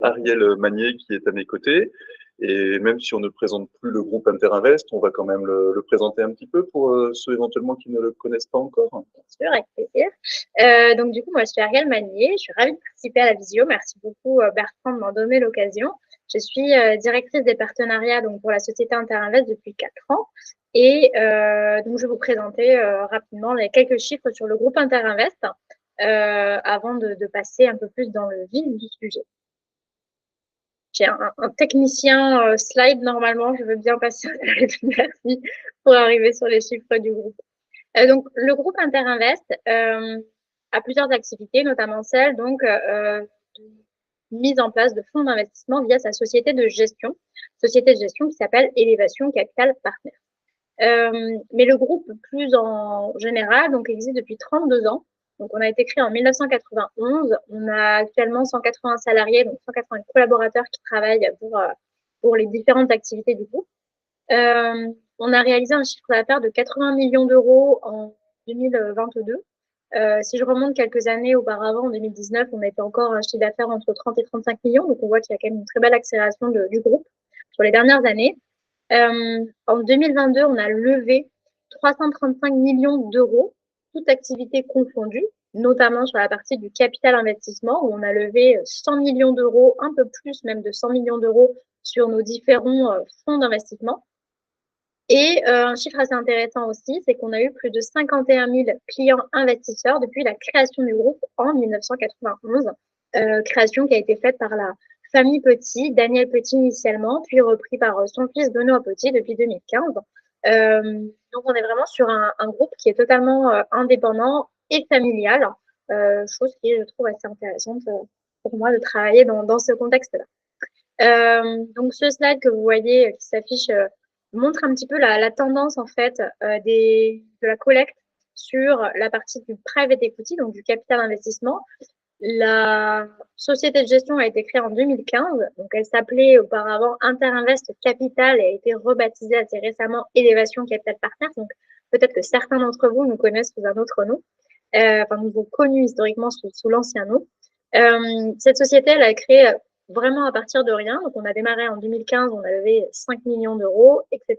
Ariel Magnier qui est à mes côtés. Et même si on ne présente plus le groupe Interinvest, on va quand même le présenter un petit peu pour ceux éventuellement qui ne le connaissent pas encore. Bien sûr, avec plaisir. Donc, du coup, moi, je suis Ariel Magnier. Je suis ravie de participer à la visio. Merci beaucoup, Bertrand, de m'en donner l'occasion. Je suis directrice des partenariats donc, pour la société Interinvest depuis 4 ans. Et donc, je vais vous présenter rapidement les quelques chiffres sur le groupe Interinvest avant de passer un peu plus dans le vif du sujet. J'ai un technicien slide normalement. Je veux bien passer au slide. Merci pour arriver sur les chiffres du groupe. Donc, le groupe Interinvest a plusieurs activités, notamment celle donc, de mise en place de fonds d'investissement via sa société de gestion qui s'appelle Élévation Capital Partners. Mais le groupe, plus en général, donc, existe depuis 32 ans. Donc, on a été créé en 1991. On a actuellement 180 salariés, donc 180 collaborateurs qui travaillent pour les différentes activités du groupe. On a réalisé un chiffre d'affaires de 80 millions d'euros en 2022. Si je remonte quelques années auparavant, en 2019, on était encore un chiffre d'affaires entre 30 et 35 millions. Donc, on voit qu'il y a quand même une très belle accélération du groupe sur les dernières années. En 2022, on a levé 335 millions d'euros, toutes activités confondues, notamment sur la partie du capital investissement, où on a levé 100 millions d'euros, un peu plus même de 100 millions d'euros sur nos différents fonds d'investissement. Et un chiffre assez intéressant aussi, c'est qu'on a eu plus de 51 000 clients investisseurs depuis la création du groupe en 1991, création qui a été faite par la famille Petit, Daniel Petit initialement, puis repris par son fils Benoît Petit depuis 2015. Donc on est vraiment sur un groupe qui est totalement indépendant et familial, chose qui est, je trouve, assez intéressante pour moi de travailler dans ce contexte-là. Donc ce slide que vous voyez qui s'affiche montre un petit peu la tendance en fait de la collecte sur la partie du private equity, donc du capital investissement. La société de gestion a été créée en 2015, donc elle s'appelait auparavant Interinvest Capital et a été rebaptisée assez récemment Élévation Capital Partners. Donc peut-être que certains d'entre vous nous connaissent sous un autre nom, nous ont connus historiquement sous l'ancien nom. Cette société, elle a créé vraiment à partir de rien. Donc, on a démarré en 2015, on a levé 5 millions d'euros, etc.,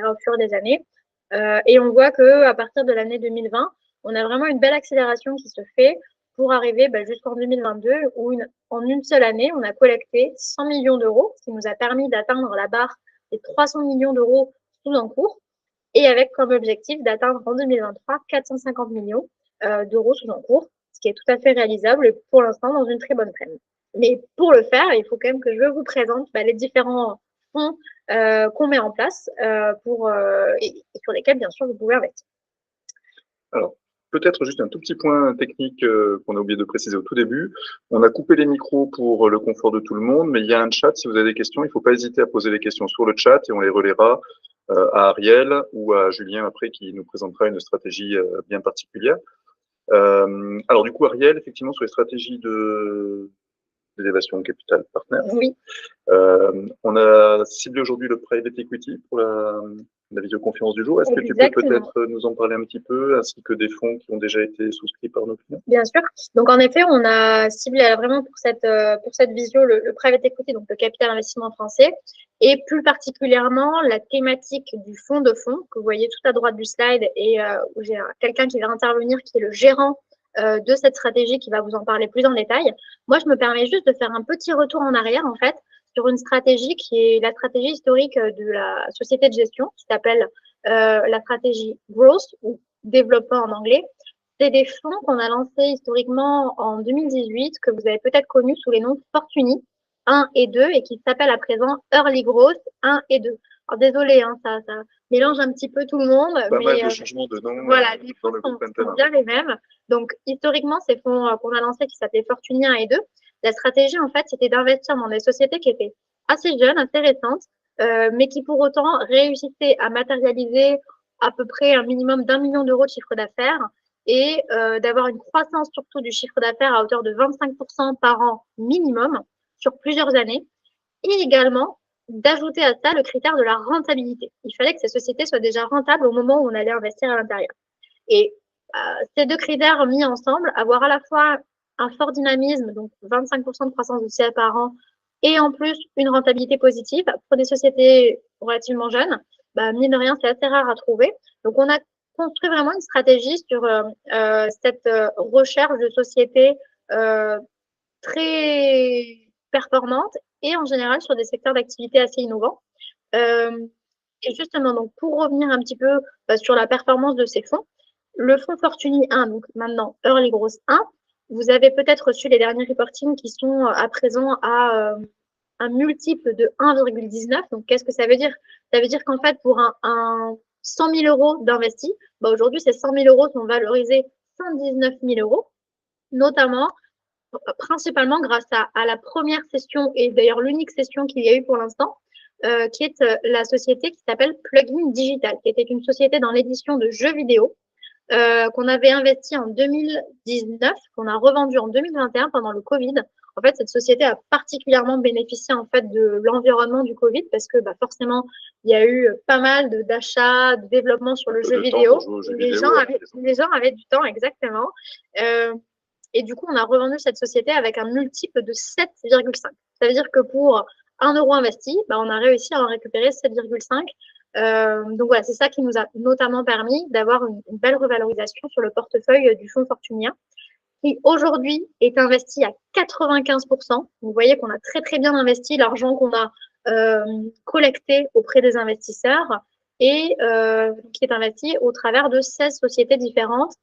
au fur des années. Et on voit qu'à partir de l'année 2020, on a vraiment une belle accélération qui se fait pour arriver jusqu'en 2022, où en une seule année, on a collecté 100 millions d'euros, ce qui nous a permis d'atteindre la barre des 300 millions d'euros sous encours, et avec comme objectif d'atteindre en 2023 450 millions d'euros sous encours, ce qui est tout à fait réalisable et pour l'instant dans une très bonne trend. Mais pour le faire, il faut quand même que je vous présente les différents fonds qu'on met en place et sur lesquels, bien sûr, vous pouvez investir. Alors, peut-être juste un tout petit point technique qu'on a oublié de préciser au tout début. On a coupé les micros pour le confort de tout le monde, mais il y a un chat. Si vous avez des questions, il ne faut pas hésiter à poser les questions sur le chat et on les relaiera à Ariel ou à Julien après qui nous présentera une stratégie bien particulière. Alors du coup, Ariel, effectivement, sur les stratégies d'élévation capital partner. Oui. On a ciblé aujourd'hui le private equity pour la visioconférence du jour. Est-ce que tu peux peut-être nous en parler un petit peu, ainsi que des fonds qui ont déjà été souscrits par nos clients? Bien sûr. Donc, en effet, on a ciblé vraiment pour cette visio le private equity, donc le capital investissement français, et plus particulièrement la thématique du fonds de fonds que vous voyez tout à droite du slide et où j'ai quelqu'un qui va intervenir, qui est le gérant de cette stratégie, qui va vous en parler plus en détail. Moi, je me permets juste de faire un petit retour en arrière, en fait, sur une stratégie qui est la stratégie historique de la société de gestion, qui s'appelle la stratégie Growth, ou développement en anglais. C'est des fonds qu'on a lancés historiquement en 2018, que vous avez peut-être connus sous les noms Fortuny 1 et 2, et qui s'appellent à présent Early Growth 1 et 2. Alors désolé, ça mélange un petit peu tout le monde. Pas mal de changements de nom voilà, les dans fonds le groupe sont bien les mêmes. Donc historiquement, ces fonds qu'on a lancés qui s'appelaient Fortuny 1 et 2, la stratégie en fait, c'était d'investir dans des sociétés qui étaient assez jeunes, assez récentes, mais qui pour autant réussissaient à matérialiser à peu près un minimum d'1 million d'euros de chiffre d'affaires et d'avoir une croissance surtout du chiffre d'affaires à hauteur de 25% par an minimum sur plusieurs années, et également d'ajouter à ça le critère de la rentabilité. Il fallait que ces sociétés soient déjà rentables au moment où on allait investir à l'intérieur. Et ces deux critères mis ensemble, avoir à la fois un fort dynamisme, donc 25% de croissance de CA par an, et en plus une rentabilité positive. Pour des sociétés relativement jeunes, mine de rien, c'est assez rare à trouver. Donc, on a construit vraiment une stratégie sur cette recherche de sociétés très performantes et en général sur des secteurs d'activité assez innovants. Et justement, donc pour revenir un petit peu sur la performance de ces fonds, le fonds Fortuny 1, donc maintenant Early Growth 1, vous avez peut-être reçu les derniers reportings qui sont à présent à un multiple de 1,19. Donc, qu'est-ce que ça veut dire? Ça veut dire qu'en fait, pour un 100 000 euros d'investi, aujourd'hui, ces 100 000 euros sont valorisés 119 000 euros, notamment, principalement grâce à la première session et d'ailleurs l'unique session qu'il y a eu pour l'instant, qui est la société qui s'appelle Plugin Digital, qui était une société dans l'édition de jeux vidéo qu'on avait investi en 2019, qu'on a revendu en 2021 pendant le Covid. En fait, cette société a particulièrement bénéficié en fait de l'environnement du Covid parce que forcément, il y a eu pas mal d'achats, de développement sur le jeu vidéo. Les gens avaient du temps, exactement. Et du coup, on a revendu cette société avec un multiple de 7,5. Ça veut dire que pour 1 euro investi, on a réussi à en récupérer 7,5. Donc voilà, c'est ça qui nous a notamment permis d'avoir une belle revalorisation sur le portefeuille du fonds Fortunien, qui aujourd'hui est investi à 95%. Vous voyez qu'on a très très bien investi l'argent qu'on a collecté auprès des investisseurs et qui est investi au travers de 16 sociétés différentes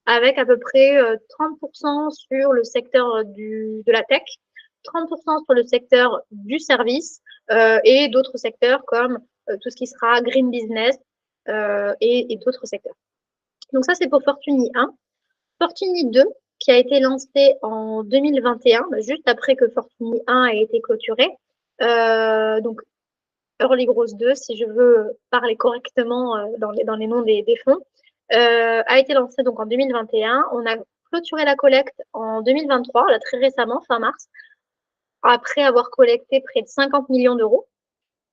avec à peu près 30% sur le secteur de la tech, 30% sur le secteur du service et d'autres secteurs comme tout ce qui sera green business et d'autres secteurs. Donc ça, c'est pour Fortuny 1. Fortuny 2, qui a été lancé en 2021, juste après que Fortuny 1 ait été clôturé. Donc, Early Growth 2, si je veux parler correctement dans les noms des fonds, a été lancé donc en 2021. On a clôturé la collecte en 2023, là, très récemment, fin mars, après avoir collecté près de 50 millions d'euros.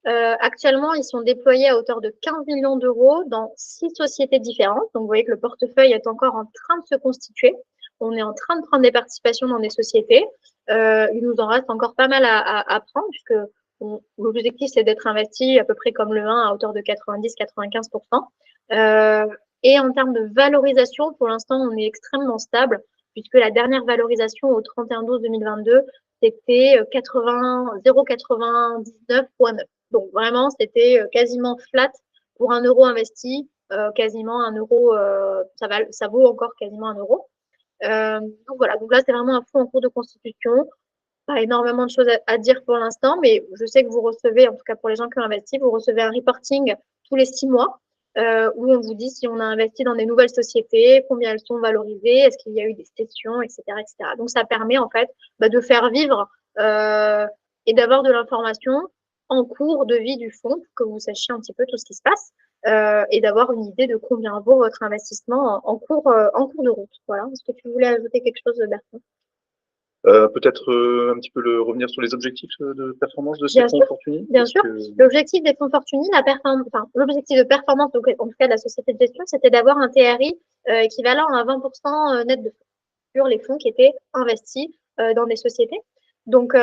Actuellement, ils sont déployés à hauteur de 15 millions d'euros dans 6 sociétés différentes. Donc, vous voyez que le portefeuille est encore en train de se constituer. On est en train de prendre des participations dans des sociétés. Il nous en reste encore pas mal à prendre puisque l'objectif, c'est d'être investi à peu près comme le 1 à hauteur de 90-95%. Et en termes de valorisation, pour l'instant, on est extrêmement stable puisque la dernière valorisation au 31/12/2022, c'était 0,99,9. Donc vraiment, c'était quasiment flat pour 1 euro investi, quasiment 1 euro, ça vaut encore quasiment 1 euro. Donc voilà, donc là, c'est vraiment un fonds en cours de constitution. Pas énormément de choses à dire pour l'instant, mais je sais que vous recevez, en tout cas pour les gens qui ont investi, vous recevez un reporting tous les 6 mois où on vous dit si on a investi dans des nouvelles sociétés, combien elles sont valorisées, est-ce qu'il y a eu des cessions, etc., etc. Donc ça permet en fait de faire vivre et d'avoir de l'information en cours de vie du fonds pour que vous sachiez un petit peu tout ce qui se passe et d'avoir une idée de combien vaut votre investissement en cours de route. Voilà. Est-ce que tu voulais ajouter quelque chose, Bertrand? Peut-être un petit peu revenir sur les objectifs de performance de ces fonds Fortuny. Bien sûr. L'objectif des fonds Fortuny, l'objectif de performance, donc, en tout cas de la société de gestion, c'était d'avoir un TRI équivalent à 20% net de fonds sur les fonds qui étaient investis dans des sociétés. Donc,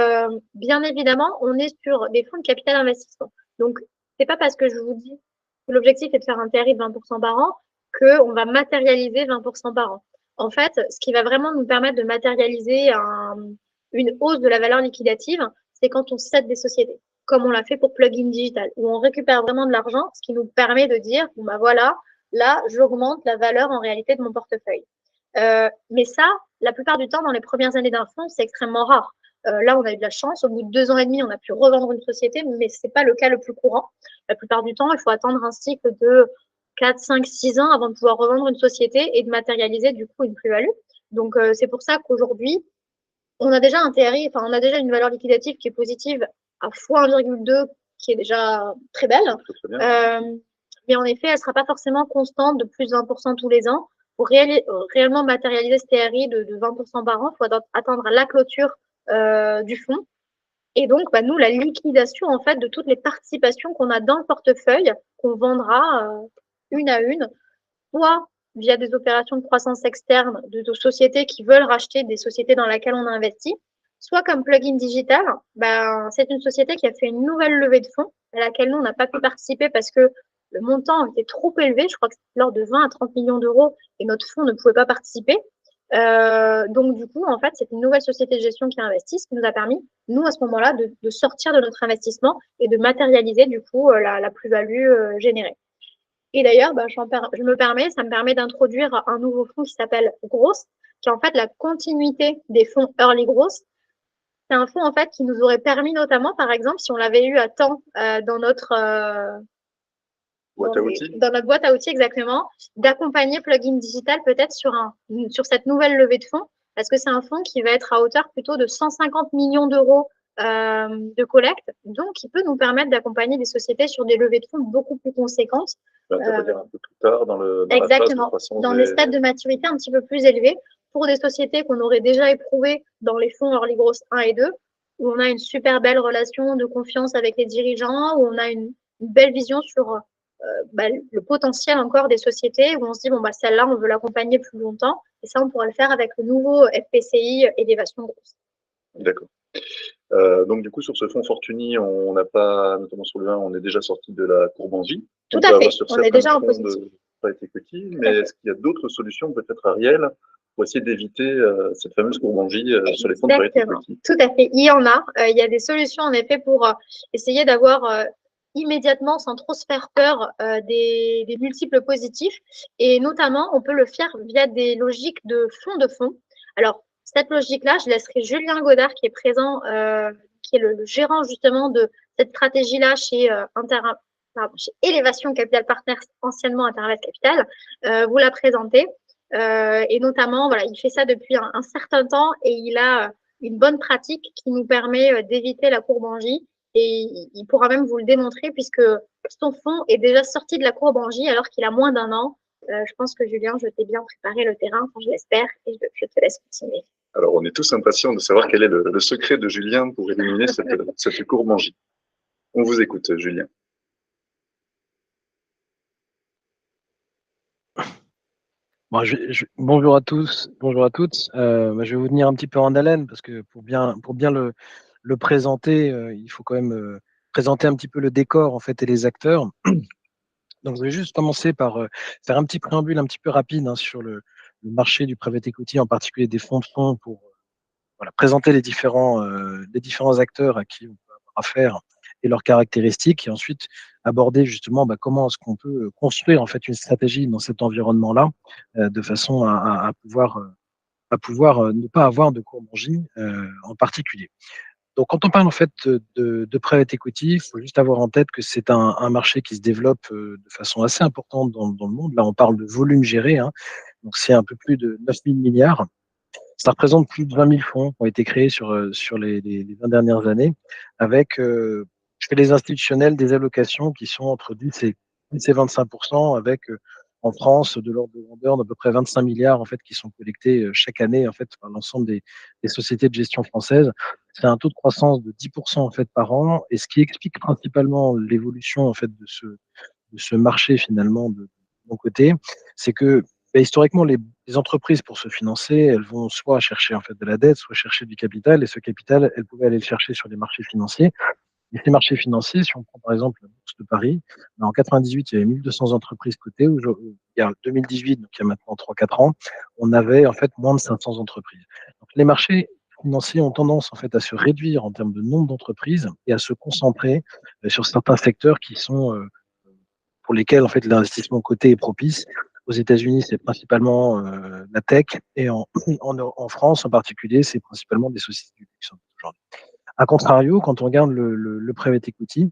bien évidemment, on est sur des fonds de capital investissement. Donc, c'est pas parce que je vous dis que l'objectif est de faire un TRI de 20% par an qu'on va matérialiser 20% par an. En fait, ce qui va vraiment nous permettre de matérialiser une hausse de la valeur liquidative, c'est quand on cède des sociétés, comme on l'a fait pour Plugin Digital, où on récupère vraiment de l'argent, ce qui nous permet de dire, voilà, là, j'augmente la valeur en réalité de mon portefeuille. Mais ça, la plupart du temps, dans les premières années d'un fonds, c'est extrêmement rare. Là, on a eu de la chance. Au bout de 2 ans et demi, on a pu revendre une société, mais ce n'est pas le cas le plus courant. La plupart du temps, il faut attendre un cycle de 4, 5, 6 ans avant de pouvoir revendre une société et de matérialiser du coup une plus-value. Donc, c'est pour ça qu'aujourd'hui, on a déjà un TRI, on a déjà une valeur liquidative qui est positive à x1,2, qui est déjà très belle. Mais en effet, elle ne sera pas forcément constante de plus de 20% tous les ans. Pour réellement matérialiser ce TRI de 20% par an, il faut attendre la clôture du fonds. Et donc, nous, la liquidation en fait de toutes les participations qu'on a dans le portefeuille, qu'on vendra une à une, soit via des opérations de croissance externe de sociétés qui veulent racheter des sociétés dans lesquelles on a investi, soit comme plugin digital, ben, c'est une société qui a fait une nouvelle levée de fonds à laquelle nous, on n'a pas pu participer parce que le montant était trop élevé. Je crois que c'était l'ordre de 20 à 30 millions d'euros et notre fonds ne pouvait pas participer. Donc, du coup, en fait, c'est une nouvelle société de gestion qui investit, ce qui nous a permis, nous, à ce moment-là, de sortir de notre investissement et de matérialiser, du coup, la plus-value générée. Et d'ailleurs, bah, ça me permet d'introduire un nouveau fonds qui s'appelle Growth, qui est en fait la continuité des fonds Early Growth. C'est un fonds en fait qui nous aurait permis notamment, par exemple, si on l'avait eu à temps dans dans notre boîte à outils exactement, d'accompagner Plugin Digital peut-être sur cette nouvelle levée de fonds, parce que c'est un fonds qui va être à hauteur plutôt de 150 millions d'euros de collecte, donc qui peut nous permettre d'accompagner des sociétés sur des levées de fonds beaucoup plus conséquentes. Ça veut dire un peu plus tard dans la phase de croissance. Dans les stades de maturité un petit peu plus élevés, pour des sociétés qu'on aurait déjà éprouvées dans les fonds Early Growth 1 et 2, où on a une super belle relation de confiance avec les dirigeants, où on a une belle vision sur le potentiel encore des sociétés, où on se dit, bon, bah, celle-là, on veut l'accompagner plus longtemps, et ça, on pourra le faire avec le nouveau FPCI Élévation Grosse. D'accord. Donc, du coup, sur ce fonds Fortuny, on n'a pas, notamment sur le 1, on est déjà sorti de la courbe en J. Tout à fait, on est déjà en positif. Private equity, mais est-ce qu'il y a d'autres solutions, peut-être Ariel, pour essayer d'éviter cette fameuse courbe en J sur les fonds de private equity? Tout à fait, il y en a. Il y a des solutions, en effet, pour essayer d'avoir immédiatement, sans trop se faire peur, des multiples positifs. Et notamment, on peut le faire via des logiques de fonds. Alors, cette logique-là, je laisserai Julien Godard, qui est présent, qui est le gérant justement de cette stratégie-là chez Élévation Capital Partners, anciennement Internet Capital, vous la présenter. Et notamment, voilà, il fait ça depuis un certain temps et il a une bonne pratique qui nous permet d'éviter la courbe en J. Et il pourra même vous le démontrer puisque son fonds est déjà sorti de la courbe en J alors qu'il a moins d'un an. Je pense que Julien, je t'ai bien préparé le terrain, enfin, je l'espère, et je te laisse continuer. Alors, on est tous impatients de savoir quel est le secret de Julien pour éliminer cette courbe en J. On vous écoute, Julien. Bon, bonjour à tous, bonjour à toutes. Je vais vous tenir un petit peu en haleine parce que pour bien le présenter, il faut quand même présenter un petit peu le décor en fait et les acteurs. Donc, je vais juste commencer par faire un petit préambule un petit peu rapide sur le marché du private equity, en particulier des fonds de fonds, pour présenter les différents acteurs à qui on peut avoir affaire et leurs caractéristiques, et ensuite aborder justement comment est-ce qu'on peut construire en fait une stratégie dans cet environnement-là, de façon à pouvoir ne pas avoir de courbe en J en particulier. Donc, quand on parle en fait de private equity, il faut juste avoir en tête que c'est un marché qui se développe de façon assez importante dans le monde. Là, on parle de volume géré, donc c'est un peu plus de 9 000 milliards. Ça représente plus de 20 000 fonds qui ont été créés sur les 20 dernières années, avec chez les institutionnels des allocations qui sont entre 10 et 25%, avec en France de l'ordre de grandeur d'à peu près 25 milliards en fait qui sont collectés chaque année en fait par l'ensemble des sociétés de gestion françaises. C'est un taux de croissance de 10% en fait par an, et ce qui explique principalement l'évolution en fait de ce marché finalement de mon côté, c'est que historiquement, les entreprises, pour se financer, elles vont soit chercher en fait de la dette, soit chercher du capital, et ce capital, elles pouvaient aller le chercher sur les marchés financiers. Et ces marchés financiers, si on prend par exemple la bourse de Paris, en 98, il y avait 1200 entreprises cotées. Il y a 2018, donc il y a maintenant 3-4 ans, on avait en fait moins de 500 entreprises. Donc les marchés financiers ont tendance en fait à se réduire en termes de nombre d'entreprises et à se concentrer sur certains secteurs qui sont pour lesquels en fait l'investissement coté est propice. Aux États-Unis, c'est principalement la tech, et en France en particulier, c'est principalement des sociétés du luxe aujourd'hui. A contrario, quand on regarde le private equity,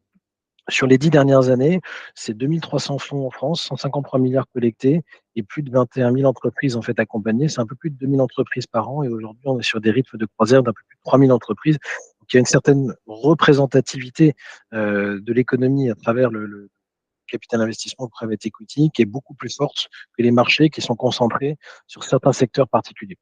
sur les 10 dernières années, c'est 2300 fonds en France, 153 milliards collectés et plus de 21 000 entreprises en fait accompagnées. C'est un peu plus de 2000 entreprises par an, et aujourd'hui, on est sur des rythmes de croisière d'un peu plus de 3000 entreprises. Donc, il y a une certaine représentativité de l'économie à travers le capital investissement private equity qui est beaucoup plus forte que les marchés qui sont concentrés sur certains secteurs particuliers.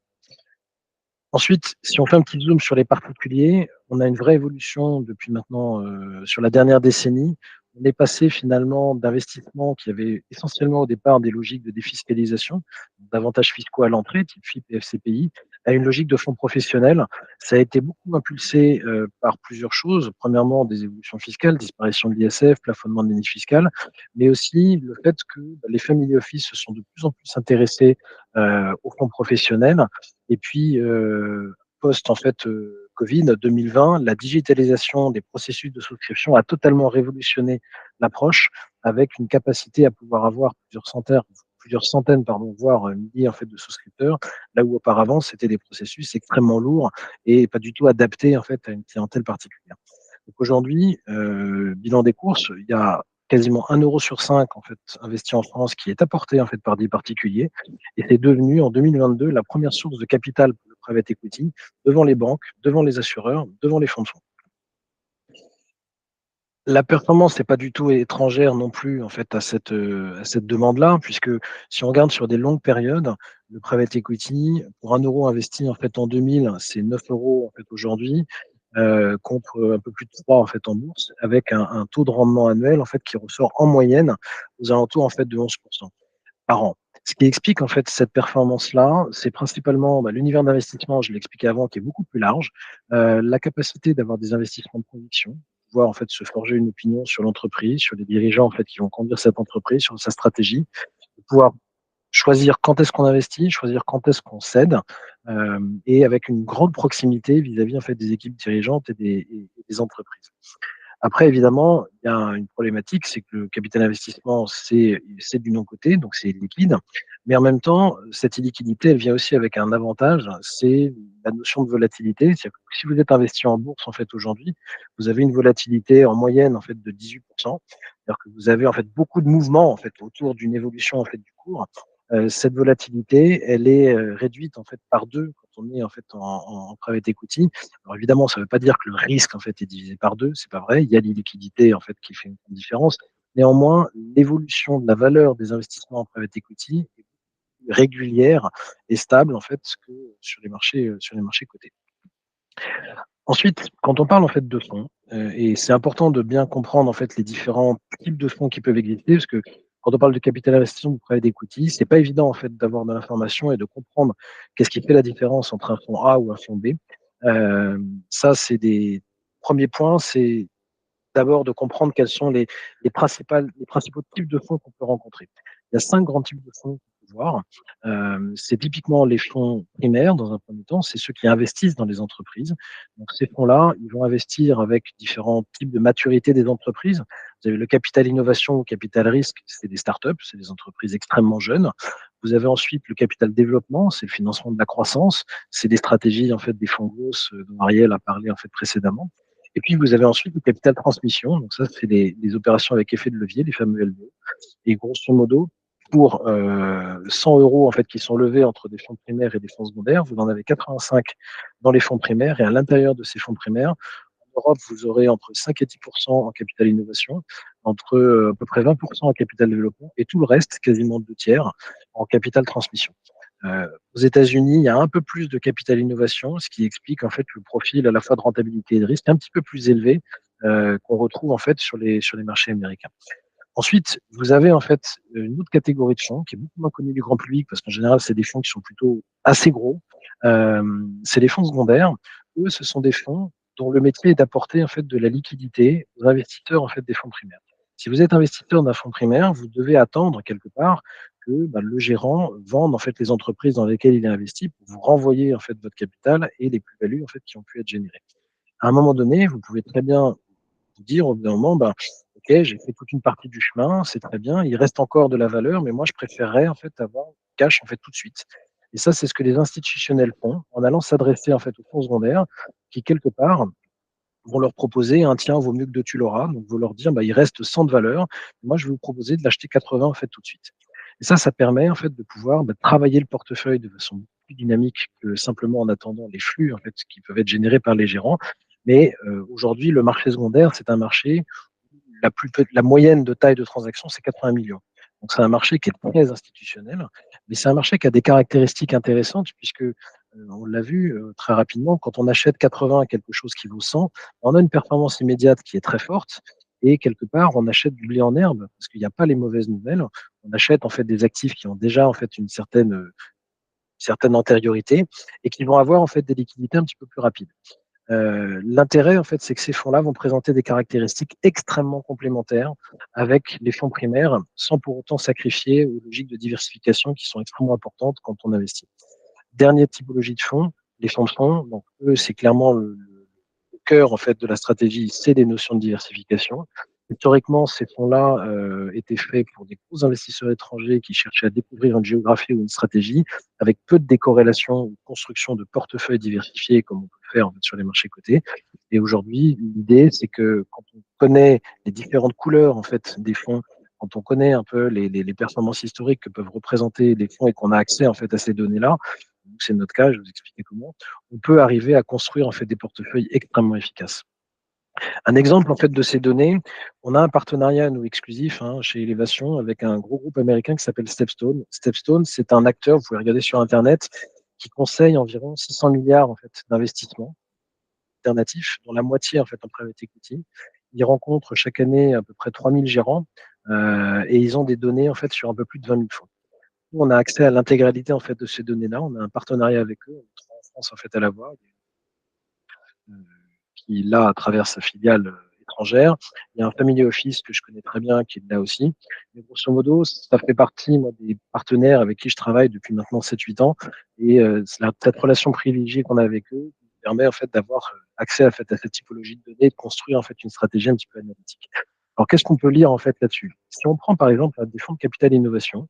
Ensuite, si on fait un petit zoom sur les particuliers, on a une vraie évolution depuis maintenant, sur la dernière décennie. On est passé finalement d'investissements qui avaient essentiellement au départ des logiques de défiscalisation, d'avantages fiscaux à l'entrée, type FIP et FCPI, à une logique de fonds professionnels. Ça a été beaucoup impulsé par plusieurs choses. Premièrement, des évolutions fiscales, disparition de l'ISF, plafonnement de l'ennemi fiscal, mais aussi le fait que les family office se sont de plus en plus intéressés aux fonds professionnels. Et puis, post en fait Covid 2020, la digitalisation des processus de souscription a totalement révolutionné l'approche, avec une capacité à pouvoir avoir plusieurs centaines, pardon, voire milliers en fait de souscripteurs, là où auparavant c'était des processus extrêmement lourds et pas du tout adaptés en fait à une clientèle particulière. Donc aujourd'hui, bilan des courses, il y a quasiment 1 € sur 5 en fait investi en France qui est apporté en fait par des particuliers, et c'est devenu en 2022 la première source de capital pour le private equity, devant les banques, devant les assureurs, devant les fonds de fonds. La performance n'est pas du tout étrangère non plus en fait à cette demande-là, puisque si on regarde sur des longues périodes, le private equity, pour 1 € investi en fait en 2000, c'est 9 € en fait aujourd'hui, contre un peu plus de 3 en fait en bourse, avec un taux de rendement annuel en fait qui ressort en moyenne aux alentours en fait de 11% par an. Ce qui explique en fait cette performance-là, c'est principalement l'univers d'investissement, je l'ai expliqué avant, qui est beaucoup plus large, la capacité d'avoir des investissements de conviction, pouvoir en fait se forger une opinion sur l'entreprise, sur les dirigeants en fait qui vont conduire cette entreprise, sur sa stratégie, de pouvoir choisir quand est-ce qu'on investit, choisir quand est-ce qu'on cède, et avec une grande proximité vis-à-vis en fait des équipes dirigeantes et des entreprises. Après, évidemment, il y a une problématique, c'est que le capital investissement, c'est du non-coté, donc c'est liquide. Mais en même temps, cette illiquidité, elle vient aussi avec un avantage, c'est la notion de volatilité. C'est-à-dire que si vous êtes investi en bourse, en fait, aujourd'hui, vous avez une volatilité en moyenne, en fait, de 18%. C'est-à-dire que vous avez, en fait, beaucoup de mouvements, en fait, autour d'une évolution, en fait, du cours. Cette volatilité, elle est réduite, en fait, par deux quand on est, en fait, en private equity. Alors évidemment, ça ne veut pas dire que le risque en fait est divisé par deux, c'est pas vrai. Il y a l'illiquidité en fait qui fait une différence. Néanmoins, l'évolution de la valeur des investissements en private equity est régulière et stable en fait que sur les marchés cotés. Ensuite, quand on parle en fait de fonds, et c'est important de bien comprendre en fait les différents types de fonds qui peuvent exister, parce que quand on parle de capital investissement ou de private equity, c'est pas évident en fait d'avoir de l'information et de comprendre qu'est-ce qui fait la différence entre un fonds A ou un fonds B. Ça, c'est des premiers points, c'est d'abord de comprendre quels sont les principaux types de fonds qu'on peut rencontrer. Il y a 5 grands types de fonds qu'on peut voir. C'est typiquement les fonds primaires, dans un premier temps, c'est ceux qui investissent dans les entreprises. Donc ces fonds-là, ils vont investir avec différents types de maturité des entreprises. Vous avez le capital innovation ou capital risque, c'est des startups, c'est des entreprises extrêmement jeunes. Vous avez ensuite le capital développement, c'est le financement de la croissance, c'est des stratégies en fait des fonds grosses dont Ariel a parlé en fait précédemment. Et puis, vous avez ensuite le capital transmission. Donc ça, c'est des opérations avec effet de levier, les fameux LBO. Et grosso modo, pour 100 € en fait, qui sont levés entre des fonds primaires et des fonds secondaires, vous en avez 85 dans les fonds primaires. Et à l'intérieur de ces fonds primaires, en Europe, vous aurez entre 5 et 10% en capital innovation, entre à peu près 20% en capital développement, et tout le reste, quasiment 2 tiers, en capital transmission. Aux États-Unis, il y a un peu plus de capital innovation, ce qui explique en fait le profil à la fois de rentabilité et de risque un petit peu plus élevé qu'on retrouve en fait sur les marchés américains. Ensuite, vous avez en fait une autre catégorie de fonds qui est beaucoup moins connue du grand public parce qu'en général, c'est des fonds qui sont plutôt assez gros. C'est les fonds secondaires. Eux, ce sont des fonds dont le métier est d'apporter en fait de la liquidité aux investisseurs en fait des fonds primaires. Si vous êtes investisseur d'un fonds primaire, vous devez attendre quelque part que le gérant vende en fait les entreprises dans lesquelles il est investi pour vous renvoyer en fait votre capital et les plus-values en fait qui ont pu être générées. À un moment donné, vous pouvez très bien vous dire au bout d'un moment, ok, j'ai fait toute une partie du chemin, c'est très bien, il reste encore de la valeur, mais moi je préférerais en fait avoir cash en fait tout de suite. Et ça, c'est ce que les institutionnels font en allant s'adresser en fait aux fonds secondaires qui quelque part vont leur proposer un tiens vaut mieux que deux tu l'auras. Donc vont leur dire il reste 100 de valeur, moi je vais vous proposer de l'acheter 80 en fait tout de suite. Et ça permet en fait de pouvoir travailler le portefeuille de façon plus dynamique que simplement en attendant les flux en fait qui peuvent être générés par les gérants. Mais aujourd'hui, le marché secondaire, c'est un marché la moyenne de taille de transaction, c'est 80 millions. Donc c'est un marché qui est très institutionnel, mais c'est un marché qui a des caractéristiques intéressantes puisque on l'a vu très rapidement, quand on achète 80 quelque chose qui vaut 100, on a une performance immédiate qui est très forte et quelque part on achète du blé en herbe parce qu'il n'y a pas les mauvaises nouvelles. On achète en fait des actifs qui ont déjà en fait une certaine certaine antériorité et qui vont avoir en fait des liquidités un petit peu plus rapides. L'intérêt, en fait, c'est que ces fonds-là vont présenter des caractéristiques extrêmement complémentaires avec les fonds primaires, sans pour autant sacrifier aux logiques de diversification qui sont extrêmement importantes quand on investit. Dernière typologie de fonds, les fonds de fonds. Donc, eux, c'est clairement le cœur en fait de la stratégie, c'est des notions de diversification. Historiquement, ces fonds-là étaient faits pour des gros investisseurs étrangers qui cherchaient à découvrir une géographie ou une stratégie avec peu de décorrélation ou de construction de portefeuilles diversifiés comme on peut le faire en fait, sur les marchés cotés. Et aujourd'hui, l'idée, c'est que quand on connaît les différentes couleurs en fait des fonds, quand on connaît un peu les performances historiques que peuvent représenter les fonds et qu'on a accès en fait à ces données-là, c'est notre cas, je vais vous expliquer comment, on peut arriver à construire en fait des portefeuilles extrêmement efficaces. Un exemple en fait de ces données, on a un partenariat nous exclusif chez Elevation avec un gros groupe américain qui s'appelle Stepstone. Stepstone, c'est un acteur, vous pouvez regarder sur internet, qui conseille environ 600 milliards en fait d'investissements alternatifs, dont la moitié en fait en private equity. Ils rencontrent chaque année à peu près 3000 gérants et ils ont des données en fait sur un peu plus de 20 000 fonds. Nous, on a accès à l'intégralité en fait de ces données-là. On a un partenariat avec eux. On est trois en France en fait à l'avoir, qui l'a à travers sa filiale étrangère. Il y a un family office que je connais très bien qui l'a aussi. Mais grosso modo, ça fait partie moi, des partenaires avec qui je travaille depuis maintenant 7-8 ans. Et cette relation privilégiée qu'on a avec eux nous permet en fait d'avoir accès en fait, à cette typologie de données et de construire en fait une stratégie un petit peu analytique. Alors, qu'est-ce qu'on peut lire en fait là-dessus? Si on prend par exemple des fonds de capital innovation,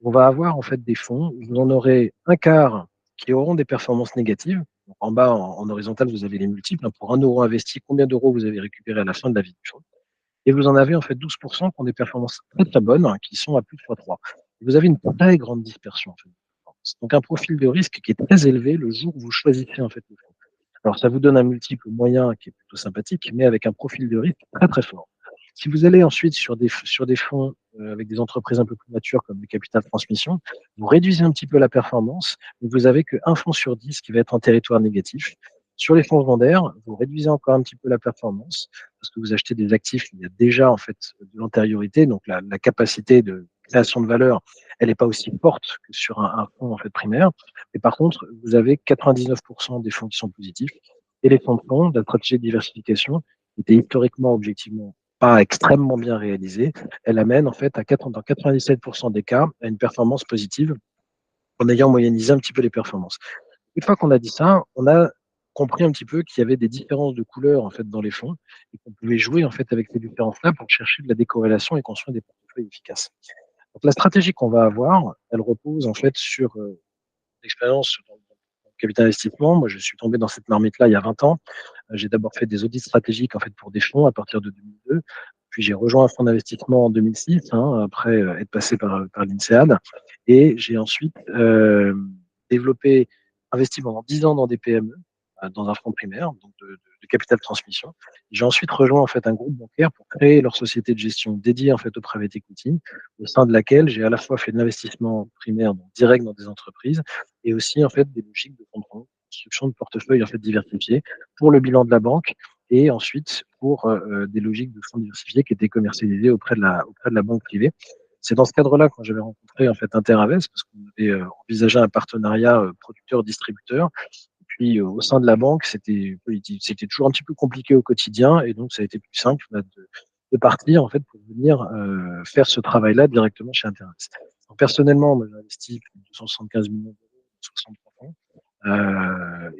on va avoir en fait des fonds où vous en aurez un quart qui auront des performances négatives. Donc, en bas, en horizontal, vous avez les multiples. Pour 1 € investi, combien d'euros vous avez récupéré à la fin de la vie du fonds? Et vous en avez en fait 12% qui ont des performances très très bonnes, qui sont à plus de x3. Vous avez une très grande dispersion en fait. Donc un profil de risque qui est très élevé le jour où vous choisissez en fait le fonds. Alors ça vous donne un multiple moyen qui est plutôt sympathique, mais avec un profil de risque très très fort. Si vous allez ensuite sur des fonds avec des entreprises un peu plus matures comme les capital transmission, vous réduisez un petit peu la performance, mais vous avez qu'un fonds sur 10 qui va être en territoire négatif. Sur les fonds secondaires, vous réduisez encore un petit peu la performance parce que vous achetez des actifs où il y a déjà en fait de l'antériorité, donc la capacité de création de valeur, elle n'est pas aussi forte que sur un fonds en fait primaire. Mais par contre, vous avez 99% des fonds qui sont positifs et les fonds de fonds, la stratégie de diversification était historiquement, objectivement, pas extrêmement bien réalisée. Elle amène en fait dans 97% des cas à une performance positive en ayant moyennisé un petit peu les performances. Une fois qu'on a dit ça, on a compris un petit peu qu'il y avait des différences de couleurs en fait dans les fonds et qu'on pouvait jouer en fait avec ces différences-là pour chercher de la décorrélation et construire des portefeuilles efficaces. Donc la stratégie qu'on va avoir, elle repose en fait sur l'expérience dans le capital investissement. Moi, je suis tombé dans cette marmite-là il y a 20 ans. J'ai d'abord fait des audits stratégiques en fait pour des fonds à partir de 2002. Puis j'ai rejoint un fonds d'investissement en 2006, après être passé par l'INSEAD. Et j'ai ensuite développé, investi pendant 10 ans dans des PME, dans un fonds primaire, donc de capital transmission. J'ai ensuite rejoint en fait un groupe bancaire pour créer leur société de gestion dédiée en fait au private equity, au sein de laquelle j'ai à la fois fait de l'investissement primaire donc direct dans des entreprises et aussi en fait des logiques de contrôle, construction de portefeuilles en fait diversifiés pour le bilan de la banque et ensuite pour des logiques de fonds diversifiés qui étaient commercialisés auprès de la banque privée. C'est dans ce cadre-là que j'avais rencontré en fait Interavest parce qu'on avait envisagé un partenariat producteur-distributeur. Et puis au sein de la banque, c'était toujours un petit peu compliqué au quotidien et donc ça a été plus simple de partir en fait pour venir faire ce travail-là directement chez Interavest. Donc, personnellement, moi, j'ai investi plus de 275 millions d'euros, 63 fonds,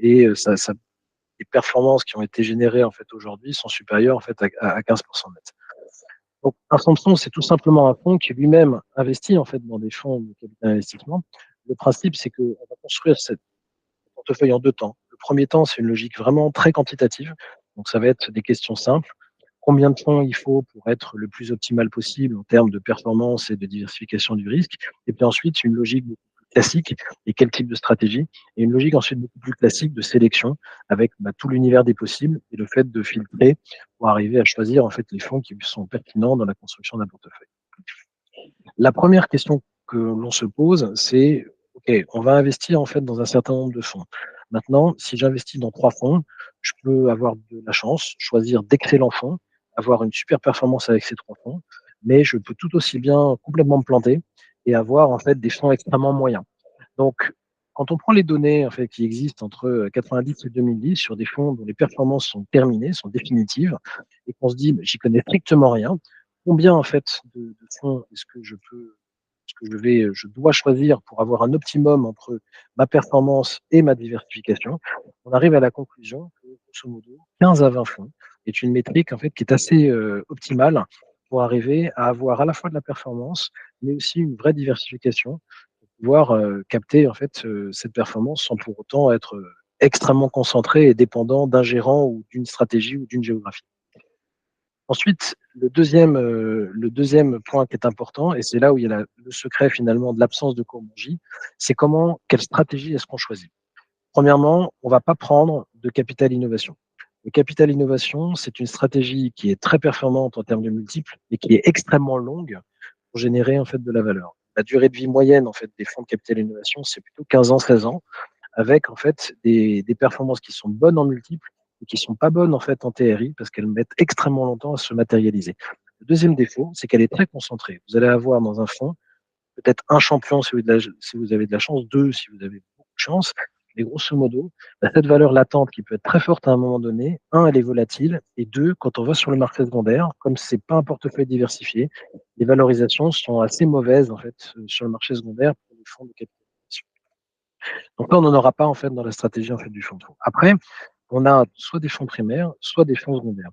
et les performances qui ont été générées en fait aujourd'hui sont supérieures en fait à 15% net. Donc, un fonds de fonds, c'est tout simplement un fonds qui lui-même investit en fait dans des fonds de capital investissement. Le principe, c'est qu'on va construire cette portefeuille en 2 temps. Le premier temps, c'est une logique vraiment très quantitative. Donc, ça va être des questions simples. Combien de fonds il faut pour être le plus optimal possible en termes de performance et de diversification du risque. Et puis ensuite, une logique beaucoup plus classique et quel type de stratégie. Et une logique ensuite beaucoup plus classique de sélection avec tout l'univers des possibles et le fait de filtrer pour arriver à choisir en fait les fonds qui sont pertinents dans la construction d'un portefeuille. La première question que l'on se pose, c'est OK, on va investir en fait dans un certain nombre de fonds. Maintenant, si j'investis dans 3 fonds, je peux avoir de la chance, choisir d'excellents fonds, avoir une super performance avec ces 3 fonds, mais je peux tout aussi bien complètement me planter et avoir en fait des fonds extrêmement moyens. Donc, quand on prend les données en fait, qui existent entre 90 et 2010 sur des fonds dont les performances sont terminées, sont définitives, et qu'on se dit, j'y connais strictement rien, combien en fait de fonds est-ce que je dois choisir pour avoir un optimum entre ma performance et ma diversification, on arrive à la conclusion que, grosso modo, 15 à 20 fonds est une métrique en fait, qui est assez optimale pour arriver à avoir à la fois de la performance, mais aussi une vraie diversification, pour pouvoir capter en fait, cette performance sans pour autant être extrêmement concentré et dépendant d'un gérant ou d'une stratégie ou d'une géographie. Ensuite, le deuxième point qui est important, et c'est là où il y a le secret finalement de l'absence de courbe-J, c'est quelle stratégie est-ce qu'on choisit. Premièrement, on ne va pas prendre de capital innovation. Le capital innovation, c'est une stratégie qui est très performante en termes de multiples, mais qui est extrêmement longue pour générer en fait de la valeur. La durée de vie moyenne en fait des fonds de capital innovation, c'est plutôt 15 ans, 16 ans, avec en fait des performances qui sont bonnes en multiples et qui sont pas bonnes en fait en TRI parce qu'elles mettent extrêmement longtemps à se matérialiser. Le deuxième défaut, c'est qu'elle est très concentrée. Vous allez avoir dans un fonds peut-être un champion si vous avez de la chance, deux si vous avez beaucoup de chance. Mais grosso modo, cette valeur latente qui peut être très forte à un moment donné, un, elle est volatile, et deux, quand on va sur le marché secondaire, comme c'est pas un portefeuille diversifié, les valorisations sont assez mauvaises en fait sur le marché secondaire pour les fonds de capitalisation. Donc là, on n'en aura pas en fait dans la stratégie en fait du fonds de fonds. Après, on a soit des fonds primaires, soit des fonds secondaires.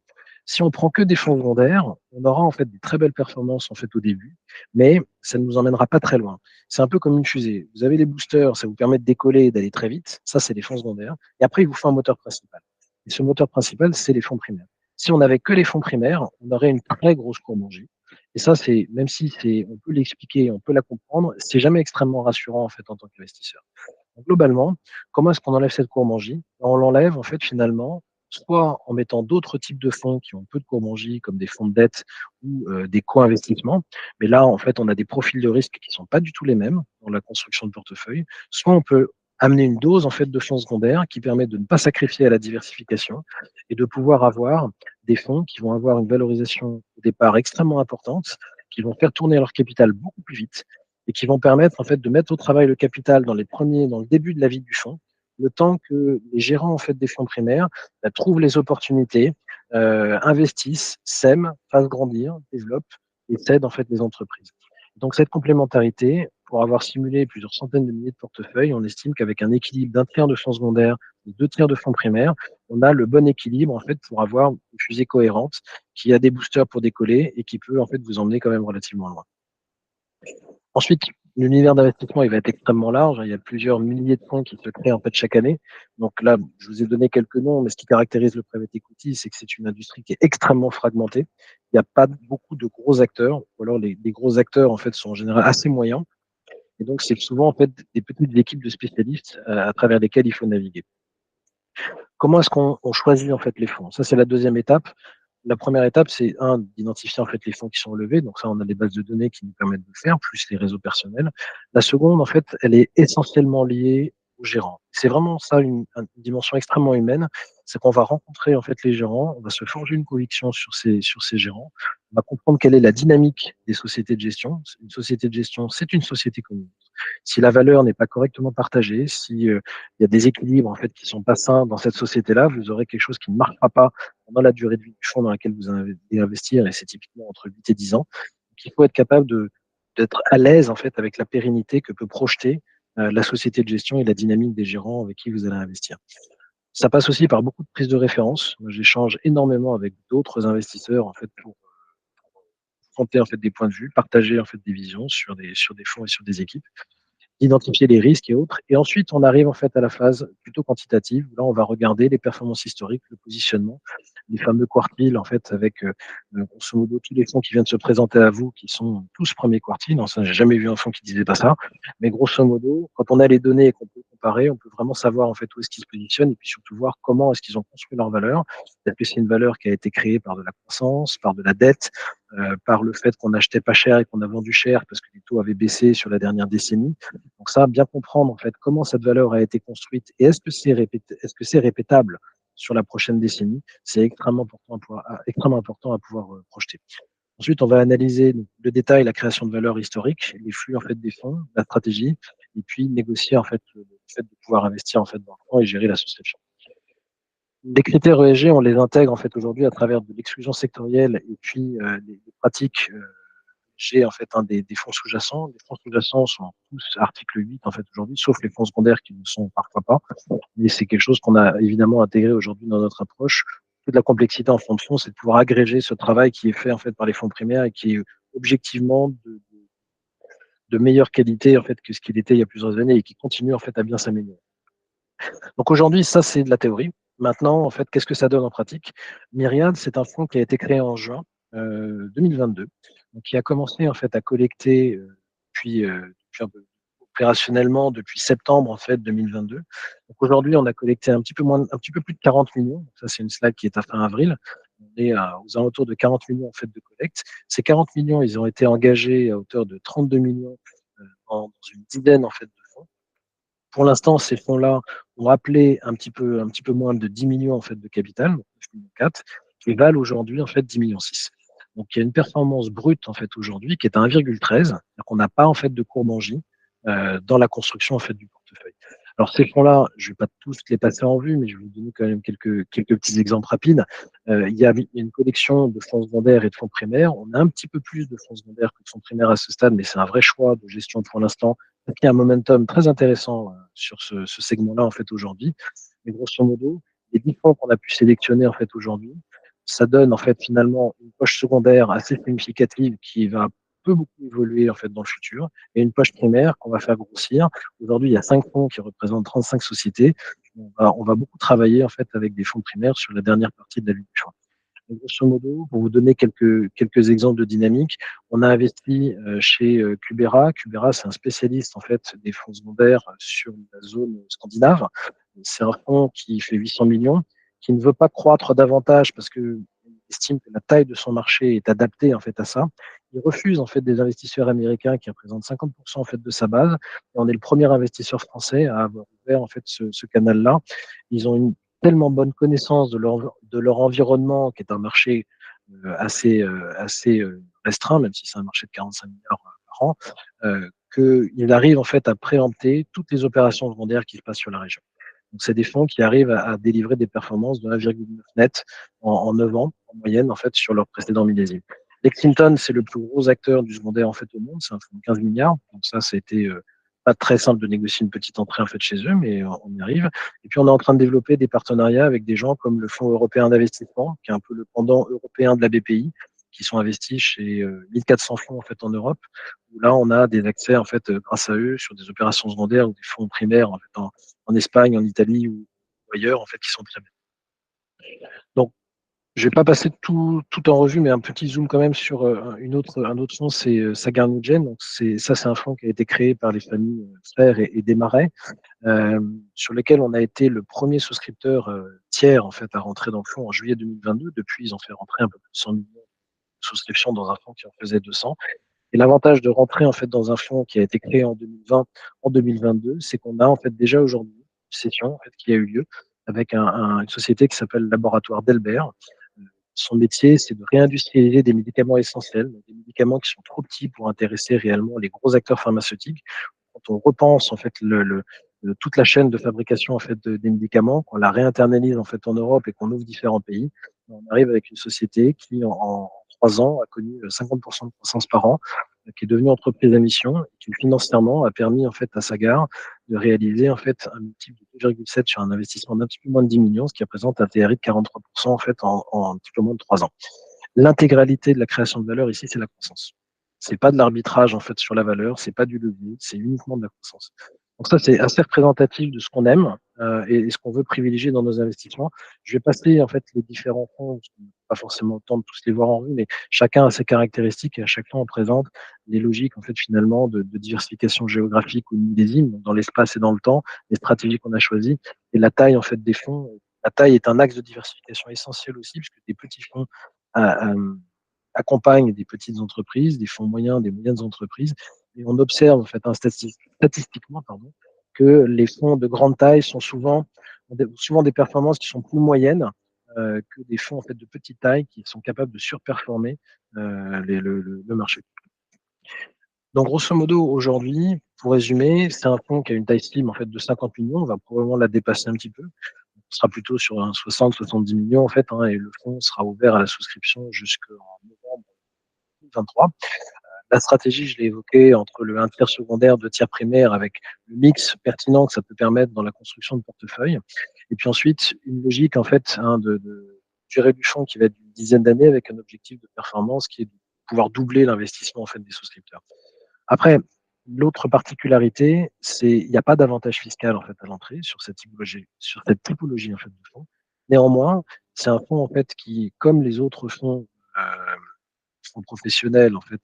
Si on prend que des fonds secondaires, on aura en fait des très belles performances en fait au début, mais ça ne nous emmènera pas très loin. C'est un peu comme une fusée. Vous avez les boosters, ça vous permet de décoller et d'aller très vite. Ça, c'est les fonds secondaires. Et après, il vous faut un moteur principal. Et ce moteur principal, c'est les fonds primaires. Si on n'avait que les fonds primaires, on aurait une très grosse courbe en J. Et ça, c'est même si on peut l'expliquer, on peut la comprendre, c'est jamais extrêmement rassurant en fait en tant qu'investisseur. Donc, globalement, comment est-ce qu'on enlève cette courbe en J? On l'enlève en fait finalement soit en mettant d'autres types de fonds qui ont peu de courbe en J, comme des fonds de dette ou des co-investissements. Mais là, en fait, on a des profils de risque qui ne sont pas du tout les mêmes dans la construction de portefeuille. Soit on peut amener une dose en fait de fonds secondaires qui permet de ne pas sacrifier à la diversification et de pouvoir avoir des fonds qui vont avoir une valorisation au départ extrêmement importante, qui vont faire tourner leur capital beaucoup plus vite et qui vont permettre en fait de mettre au travail le capital dans le début de la vie du fonds, le temps que les gérants en fait des fonds primaires trouvent les opportunités, investissent, sèment, fassent grandir, développent et cèdent en fait les entreprises. Donc cette complémentarité, pour avoir simulé plusieurs centaines de milliers de portefeuilles, on estime qu'avec un équilibre d'un tiers de fonds secondaires et 2 tiers de fonds primaires, on a le bon équilibre en fait pour avoir une fusée cohérente qui a des boosters pour décoller et qui peut en fait vous emmener quand même relativement loin. Ensuite, l'univers d'investissement, il va être extrêmement large. Il y a plusieurs milliers de fonds qui se créent en fait chaque année. Donc là, je vous ai donné quelques noms, mais ce qui caractérise le private equity, c'est que c'est une industrie qui est extrêmement fragmentée. Il n'y a pas beaucoup de gros acteurs, ou alors les gros acteurs en fait sont en général assez moyens. Et donc c'est souvent en fait des petites équipes de spécialistes à travers lesquelles il faut naviguer. Comment est-ce qu'on choisit en fait les fonds? Ça, c'est la deuxième étape. La première étape, c'est d'identifier en fait les fonds qui sont levés. Donc ça, on a des bases de données qui nous permettent de le faire, plus les réseaux personnels. La seconde, en fait, elle est essentiellement liée aux gérants. C'est vraiment ça une dimension extrêmement humaine. C'est qu'on va rencontrer en fait les gérants, on va se forger une conviction sur ces gérants, on va comprendre quelle est la dynamique des sociétés de gestion. Une société de gestion, c'est une société commune. Si la valeur n'est pas correctement partagée, si il y a des équilibres en fait qui sont pas sains dans cette société-là, vous aurez quelque chose qui ne marchera pas pendant la durée de vie du fonds dans lequel vous allez investir, et c'est typiquement entre 8 et 10 ans. Donc, il faut être capable d'être à l'aise en fait avec la pérennité que peut projeter la société de gestion et la dynamique des gérants avec qui vous allez investir. Ça passe aussi par beaucoup de prises de référence. J'échange énormément avec d'autres investisseurs en fait pour confronter en fait des points de vue, partager en fait des visions sur des fonds et sur des équipes, identifier les risques et autres. Et ensuite, on arrive en fait à la phase plutôt quantitative. Là, on va regarder les performances historiques, le positionnement, les fameux quartiles en fait, avec grosso modo tous les fonds qui viennent se présenter à vous, qui sont tous premiers quartiles. Non, ça, j'ai jamais vu un fonds qui disait pas ça. Mais grosso modo, quand on a les données et qu'on peut comparer, on peut vraiment savoir en fait où est-ce qu'ils se positionnent et puis surtout voir comment est-ce qu'ils ont construit leur valeur. Est-ce que c'est une valeur qui a été créée par de la croissance, par de la dette, par le fait qu'on achetait pas cher et qu'on a vendu cher parce que les taux avaient baissé sur la dernière décennie. Donc ça, bien comprendre en fait comment cette valeur a été construite et est-ce que c'est répétable sur la prochaine décennie, c'est extrêmement important à pouvoir projeter. Ensuite, on va analyser le détail, la création de valeur historique, les flux en fait des fonds, la stratégie, et puis négocier en fait fait de pouvoir investir en fait dans le fonds et gérer la souscription. Les critères ESG, on les intègre en fait aujourd'hui à travers de l'exclusion sectorielle et puis les pratiques ESG en fait des fonds sous-jacents. Les fonds sous-jacents sont tous article 8 en fait aujourd'hui, sauf les fonds secondaires qui ne sont parfois pas. Mais c'est quelque chose qu'on a évidemment intégré aujourd'hui dans notre approche. Toute la complexité en fonds de fonds, c'est de pouvoir agréger ce travail qui est fait en fait par les fonds primaires et qui est objectivement de meilleure qualité en fait que ce qu'il était il y a plusieurs années et qui continue en fait à bien s'améliorer. Donc aujourd'hui, ça c'est de la théorie. Maintenant, en fait, qu'est-ce que ça donne en pratique? Myriad, c'est un fonds qui a été créé en juin 2022, donc qui a commencé en fait à collecter depuis un peu opérationnellement depuis septembre en fait 2022. Donc aujourd'hui, on a collecté un petit peu plus de 40 millions. Donc ça, c'est une slide qui est à fin avril. On est aux alentours de 40 millions en fait de collecte. Ces 40 millions, ils ont été engagés à hauteur de 32 millions dans une dizaine en fait de fonds. Pour l'instant, ces fonds-là ont appelé un petit peu moins de 10 millions en fait de capital, donc 9,4 millions, qui valent aujourd'hui en fait 10,6 millions. Donc il y a une performance brute en fait aujourd'hui qui est à 1,13, c'est-à-dire qu'on n'a pas en fait de courbe en J dans la construction en fait du portefeuille. Alors ces fonds-là, je ne vais pas tous les passer en vue, mais je vais vous donner quand même quelques petits exemples rapides. Il y a une collection de fonds secondaires et de fonds primaires. On a un petit peu plus de fonds secondaires que de fonds primaires à ce stade, mais c'est un vrai choix de gestion pour l'instant. Il y a un momentum très intéressant sur ce segment-là en fait aujourd'hui. Mais grosso modo, les 10 fonds qu'on a pu sélectionner en fait aujourd'hui, ça donne en fait finalement une poche secondaire assez significative qui va peut beaucoup évoluer en fait dans le futur et une poche primaire qu'on va faire grossir. Aujourd'hui, il y a 5 fonds qui représentent 35 sociétés. On va beaucoup travailler en fait avec des fonds primaires sur la dernière partie de la vie du fonds. Grosso modo, pour vous donner quelques exemples de dynamique, on a investi chez Cubera. Cubera, c'est un spécialiste en fait des fonds secondaires sur la zone scandinave. C'est un fonds qui fait 800 millions, qui ne veut pas croître davantage parce que estime que la taille de son marché est adaptée en fait à ça. Il refuse en fait des investisseurs américains qui représentent 50% en fait de sa base. Et on est le premier investisseur français à avoir ouvert en fait ce canal-là. Ils ont une tellement bonne connaissance de leur environnement, qui est un marché assez restreint, même si c'est un marché de 45 milliards par an, qu'ils arrivent en fait à préempter toutes les opérations secondaires qui se passent sur la région. Donc, c'est des fonds qui arrivent à délivrer des performances de 1,9 net en 9 ans, en moyenne, en fait, sur leur précédent millésime. Lexington, c'est le plus gros acteur du secondaire en fait au monde, c'est un fonds de 15 milliards. Donc ça a été pas très simple de négocier une petite entrée en fait chez eux, mais on y arrive. Et puis on est en train de développer des partenariats avec des gens comme le Fonds européen d'investissement, qui est un peu le pendant européen de la BPI, qui sont investis chez 1400 fonds en fait en Europe. Où là, on a des accès en fait grâce à eux sur des opérations secondaires ou des fonds primaires en fait en Espagne, en Italie ou ailleurs en fait qui sont très bien. Donc je vais pas passer tout en revue, mais un petit zoom quand même sur un autre fonds, c'est Sagard New Donc c'est un fonds qui a été créé par les familles Frères et Desmarais, sur lequel on a été le premier souscripteur tiers en fait à rentrer dans le fonds en juillet 2022. Depuis, ils ont fait rentrer un peu plus de 100 millions de souscriptions dans un fonds qui en faisait 200. Et l'avantage de rentrer en fait dans un fonds qui a été créé en 2020, en 2022, c'est qu'on a en fait déjà aujourd'hui une session en fait, qui a eu lieu avec une société qui s'appelle Laboratoire Delbert. Son métier, c'est de réindustrialiser des médicaments essentiels, des médicaments qui sont trop petits pour intéresser réellement les gros acteurs pharmaceutiques. Quand on repense en fait toute la chaîne de fabrication en fait des médicaments, qu'on la réinternalise en fait en Europe et qu'on ouvre différents pays, on arrive avec une société qui en 3 ans a connu 50% de croissance par an, qui est devenue entreprise à mission et qui financièrement a permis en fait à Sagard de réaliser en fait un multiple de 2,7 sur un investissement d'un petit peu moins de 10 millions, ce qui représente un TRI de 43% en fait en un petit peu moins de 3 ans. L'intégralité de la création de valeur ici, c'est la croissance. C'est pas de l'arbitrage en fait sur la valeur, c'est pas du levier, c'est uniquement de la croissance. Donc ça, c'est assez représentatif de ce qu'on aime et ce qu'on veut privilégier dans nos investissements. Je vais passer en fait les différents fonds, parce qu'on n'a pas forcément le temps de tous les voir en vue, mais chacun a ses caractéristiques et à chaque fois on présente les logiques en fait finalement de diversification géographique ou millésime dans l'espace et dans le temps, les stratégies qu'on a choisies et la taille en fait des fonds. La taille est un axe de diversification essentiel aussi, puisque des petits fonds accompagnent des petites entreprises, des fonds moyens, des moyennes entreprises. Et on observe en fait statistiquement que les fonds de grande taille sont souvent des performances qui sont plus moyennes que des fonds en fait de petite taille qui sont capables de surperformer le marché. Donc grosso modo aujourd'hui, pour résumer, c'est un fonds qui a une taille cible en fait de 50 millions. On va probablement la dépasser un petit peu. On sera plutôt sur un 60-70 millions en fait, et le fonds sera ouvert à la souscription jusqu'en novembre 2023. La stratégie, je l'ai évoqué, entre un tiers secondaire, deux tiers primaire, avec le mix pertinent que ça peut permettre dans la construction de portefeuille. Et puis ensuite, une logique en fait de durée du fonds qui va être d'une dizaine d'années avec un objectif de performance qui est de pouvoir doubler l'investissement en fait des souscripteurs. Après, l'autre particularité, c'est il n'y a pas d'avantage fiscal en fait à l'entrée sur cette typologie en fait de fonds. Néanmoins, c'est un fonds en fait qui, comme les autres fonds professionnels en fait,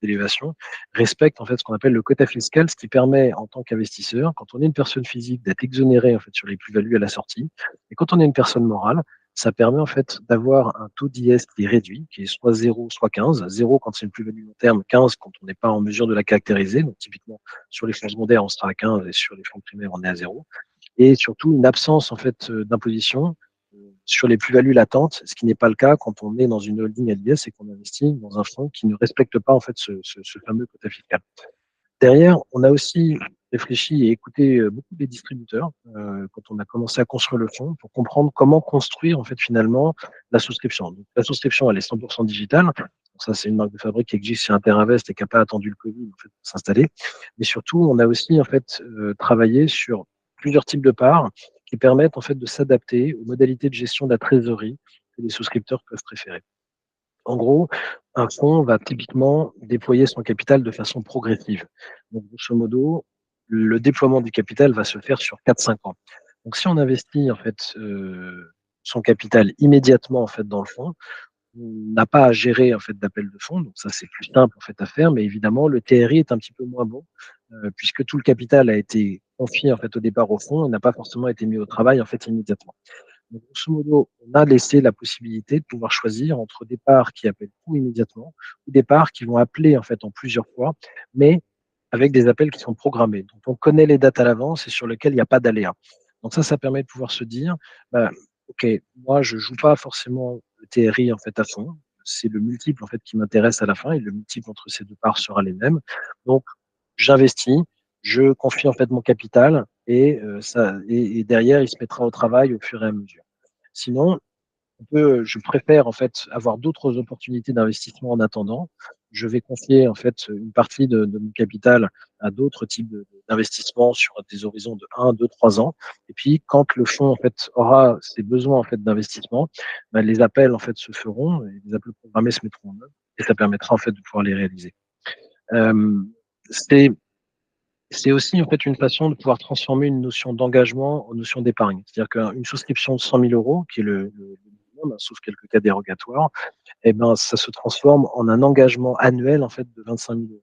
d'élévation, respecte en fait ce qu'on appelle le quota fiscal, ce qui permet en tant qu'investisseur, quand on est une personne physique, d'être exonéré en fait sur les plus-values à la sortie. Et quand on est une personne morale, ça permet en fait d'avoir un taux d'IS qui est réduit, qui est soit 0, soit 15. 0 quand c'est une plus-value long terme, 15 quand on n'est pas en mesure de la caractériser. Donc typiquement, sur les fonds secondaires, on sera à 15 et sur les fonds primaires, on est à 0. Et surtout, une absence en fait d'imposition sur les plus-values latentes, ce qui n'est pas le cas quand on est dans une holding à l'IS et qu'on investit dans un fonds qui ne respecte pas en fait ce fameux quota fiscal. Derrière, on a aussi réfléchi et écouté beaucoup des distributeurs quand on a commencé à construire le fonds pour comprendre comment construire en fait finalement la souscription. Donc, la souscription, elle est 100% digitale. Donc, ça, c'est une marque de fabrique qui existe chez Interinvest et qui n'a pas attendu le Covid en fait, pour s'installer. Mais surtout, on a aussi en fait travaillé sur plusieurs types de parts qui permettent en fait de s'adapter aux modalités de gestion de la trésorerie que les souscripteurs peuvent préférer. En gros, un fonds va typiquement déployer son capital de façon progressive. Donc, grosso modo, le déploiement du capital va se faire sur 4-5 ans. Donc, si on investit en fait son capital immédiatement en fait dans le fonds, on n'a pas à gérer en fait d'appel de fonds, donc ça c'est plus simple en fait à faire, mais évidemment le TRI est un petit peu moins bon puisque tout le capital a été confié en fait au départ au fonds et n'a pas forcément été mis au travail en fait immédiatement. Donc, grosso modo, on a laissé la possibilité de pouvoir choisir entre des parts qui appellent tout immédiatement ou des parts qui vont appeler en fait en plusieurs fois, mais avec des appels qui sont programmés. Donc, on connaît les dates à l'avance et sur lesquelles il n'y a pas d'aléa. Donc ça permet de pouvoir se dire, bah, OK, moi, je joue pas forcément le TRI en fait à fond. C'est le multiple en fait qui m'intéresse à la fin et le multiple entre ces deux parts sera les mêmes. Donc, j'investis, je confie en fait mon capital et derrière, il se mettra au travail au fur et à mesure. Sinon, je préfère en fait avoir d'autres opportunités d'investissement en attendant. Je vais confier en fait une partie de mon capital à d'autres types d'investissements sur des horizons de 1, 2, 3 ans. Et puis, quand le fonds en fait aura ses besoins en fait d'investissement, bah, les appels en fait se feront et les appels programmés se mettront en œuvre et ça permettra en fait de pouvoir les réaliser. Euh, c'est c'est aussi en fait une façon de pouvoir transformer une notion d'engagement en notion d'épargne. C'est-à-dire qu'une souscription de 100 000 euros, qui est le minimum, sauf quelques cas dérogatoires, eh ben, ça se transforme en un engagement annuel en fait de 25 000 euros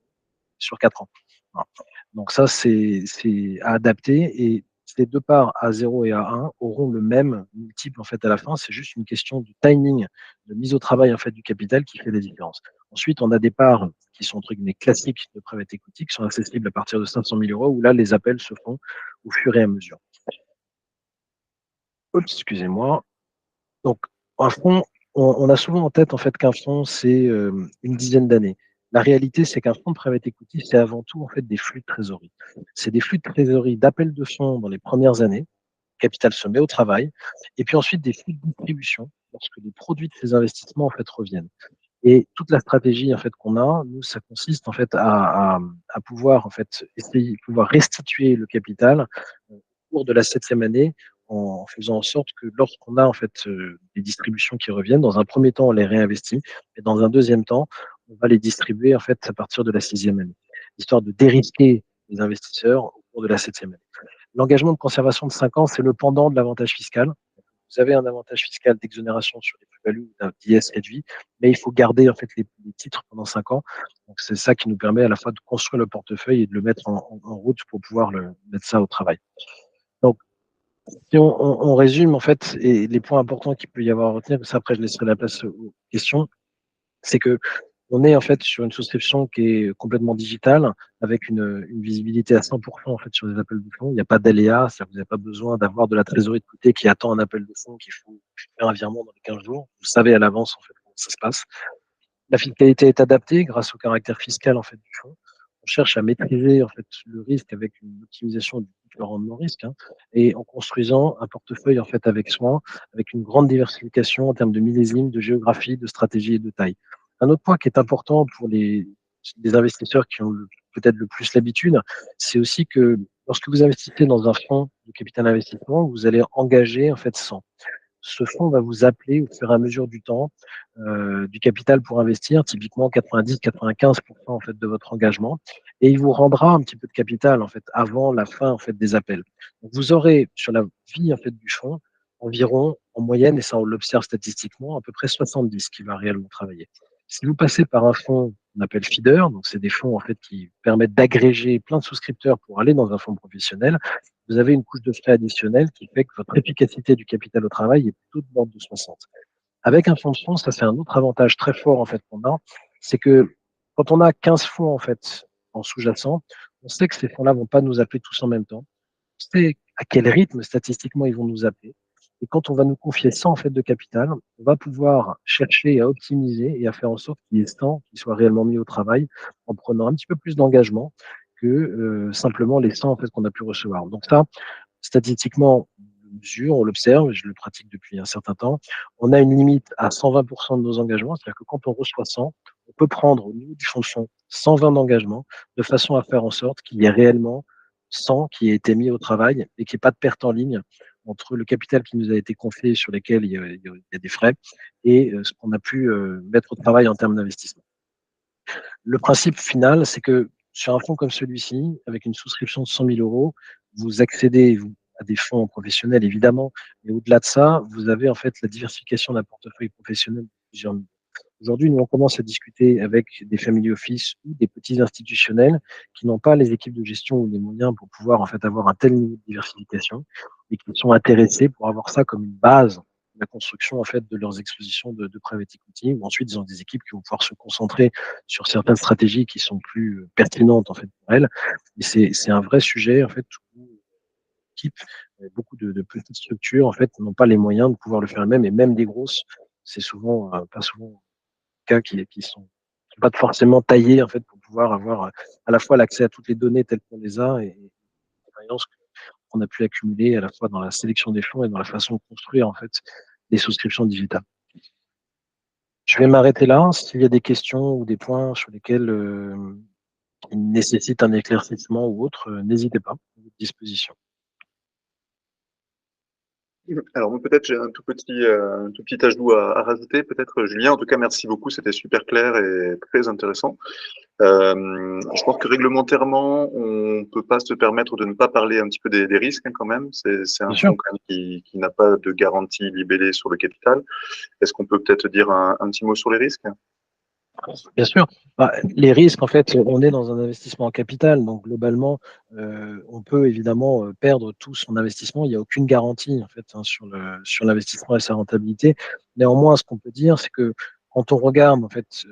sur 4 ans. Voilà. Donc ça, c'est à adapter et ces deux parts à 0 et à 1 auront le même multiple en fait à la fin. C'est juste une question de timing, de mise au travail en fait du capital qui fait la différence. Ensuite, on a des parts qui sont entre guillemets classiques de private equity qui sont accessibles à partir de 500 000 euros où là, les appels se font au fur et à mesure. Oups, excusez-moi. Donc, un fonds, on a souvent en tête en fait qu'un fonds, c'est une dizaine d'années. La réalité, c'est qu'un fonds de private equity, c'est avant tout en fait des flux de trésorerie. C'est des flux de trésorerie d'appel de fonds dans les premières années, le capital se met au travail, et puis ensuite des flux de distribution lorsque les produits de ces investissements en fait reviennent. Et toute la stratégie en fait qu'on a, nous, ça consiste en fait à pouvoir en fait essayer de pouvoir restituer le capital au cours de la 7e année en faisant en sorte que lorsqu'on a en fait des distributions qui reviennent, dans un premier temps, on les réinvestit, et dans un deuxième temps, on va les distribuer en fait à partir de la 6e année, histoire de dérisquer les investisseurs au cours de la 7e année. L'engagement de conservation de 5 ans, c'est le pendant de l'avantage fiscal. Vous avez un avantage fiscal d'exonération sur les plus-values d'un d'IS réduit, mais il faut garder en fait les titres pendant 5 ans. Donc c'est ça qui nous permet à la fois de construire le portefeuille et de le mettre en route pour pouvoir mettre ça au travail. Donc si on résume en fait et les points importants qu'il peut y avoir à retenir, ça après je laisserai la place aux questions, c'est que on est en fait sur une souscription qui est complètement digitale, avec une visibilité à 100% en fait sur les appels de fonds. Il n'y a pas d'aléa, c'est-à-dire que vous n'avez pas besoin d'avoir de la trésorerie de côté qui attend un appel de fonds qu'il faut faire un virement dans les 15 jours. Vous savez à l'avance en fait comment ça se passe. La fiscalité est adaptée grâce au caractère fiscal en fait du fonds. on cherche à maîtriser en fait le risque avec une optimisation du rendement risque, hein, et en construisant un portefeuille en fait avec soin, avec une grande diversification en termes de millésimes, de géographie, de stratégie et de taille. Un autre point qui est important pour les investisseurs qui ont peut-être le plus l'habitude, c'est aussi que lorsque vous investissez dans un fonds de capital investissement, vous allez engager en fait 100. Ce fonds va vous appeler au fur et à mesure du temps du capital pour investir, typiquement 90-95% en fait de votre engagement, et il vous rendra un petit peu de capital en fait avant la fin en fait des appels. Donc vous aurez sur la vie en fait du fonds environ en moyenne, et ça on l'observe statistiquement, à peu près 70 qui va réellement travailler. Si vous passez par un fonds qu'on appelle feeder, donc c'est des fonds en fait qui permettent d'agréger plein de souscripteurs pour aller dans un fonds professionnel, vous avez une couche de frais additionnelle qui fait que votre efficacité du capital au travail est plutôt de l'ordre de 60. Avec un fonds de fonds, ça c'est un autre avantage très fort en fait qu'on a, c'est que quand on a 15 fonds en fait en sous-jacent, on sait que ces fonds-là vont pas nous appeler tous en même temps. On sait à quel rythme statistiquement ils vont nous appeler. Et quand on va nous confier 100 en fait de capital, on va pouvoir chercher à optimiser et à faire en sorte qu'il y ait 100 qui soient réellement mis au travail en prenant un petit peu plus d'engagement que simplement les 100 en fait qu'on a pu recevoir. Donc ça, statistiquement, on le mesure, on l'observe, je le pratique depuis un certain temps. On a une limite à 120% de nos engagements, c'est-à-dire que quand on reçoit 100, on peut prendre au niveau du fonds de fonds 120 d'engagement de façon à faire en sorte qu'il y ait réellement 100 qui ait été mis au travail et qu'il n'y ait pas de perte en ligne entre le capital qui nous a été confié sur lequel il y a des frais et ce qu'on a pu mettre au travail en termes d'investissement. Le principe final, c'est que sur un fonds comme celui-ci, avec une souscription de 100 000 euros, vous accédez à des fonds professionnels, évidemment, mais au-delà de ça, vous avez en fait la diversification d'un portefeuille professionnel de plusieurs niveaux. Aujourd'hui, nous, on commence à discuter avec des family office ou des petits institutionnels qui n'ont pas les équipes de gestion ou les moyens pour pouvoir en fait avoir un tel niveau de diversification et qui sont intéressés pour avoir ça comme une base de la construction en fait de leurs expositions de private equity. Où ensuite, ils ont des équipes qui vont pouvoir se concentrer sur certaines stratégies qui sont plus pertinentes en fait pour elles. Et c'est un vrai sujet en fait où l'équipe, beaucoup de petites structures en fait n'ont pas les moyens de pouvoir le faire elles-mêmes, et même des grosses, c'est souvent pas souvent cas qui sont pas forcément taillés en fait pour pouvoir avoir à la fois l'accès à toutes les données telles qu'on les a et l'expérience qu'on a pu accumuler à la fois dans la sélection des fonds et dans la façon de construire en fait des souscriptions digitales. Je vais m'arrêter là. S'il y a des questions ou des points sur lesquels qui nécessitent un éclaircissement ou autre, n'hésitez pas, à votre disposition. Alors moi, peut-être j'ai un tout petit ajout à rajouter, peut-être Julien. En tout cas, merci beaucoup, c'était super clair et très intéressant. Je pense que réglementairement, on peut pas se permettre de ne pas parler un petit peu des risques, hein, quand même. C'est un Bien sûr. fonds quand même qui n'a pas de garantie libellée sur le capital. Est-ce qu'on peut peut-être dire un petit mot sur les risques? Bien sûr. Bah, les risques, en fait, on est dans un investissement en capital, donc globalement, on peut évidemment perdre tout son investissement. Il n'y a aucune garantie en fait hein, sur l'investissement et sa rentabilité. Néanmoins, ce qu'on peut dire, c'est que quand on regarde en fait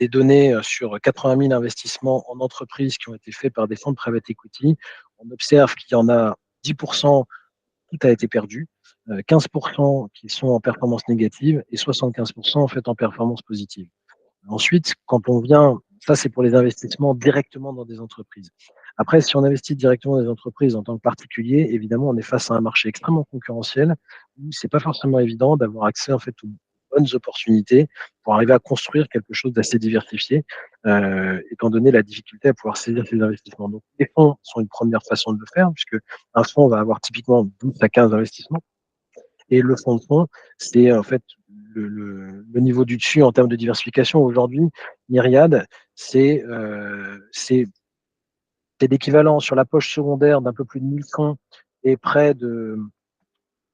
des données sur 80 000 investissements en entreprise qui ont été faits par des fonds de private equity, on observe qu'il y en a 10%, tout a été perdu, 15% qui sont en performance négative et 75% en fait en performance positive. Ensuite, quand on vient, ça c'est pour les investissements directement dans des entreprises. Après, si on investit directement dans des entreprises en tant que particulier, évidemment, on est face à un marché extrêmement concurrentiel où c'est pas forcément évident d'avoir accès en fait aux bonnes opportunités pour arriver à construire quelque chose d'assez diversifié, étant donné la difficulté à pouvoir saisir ces investissements. Donc, les fonds sont une première façon de le faire, puisque un fonds va avoir typiquement 12 à 15 investissements. Et le fonds de fonds, c'est en fait le niveau du dessus en termes de diversification. Aujourd'hui, Myriad, c'est l'équivalent sur la poche secondaire d'un peu plus de 1000 fonds et près de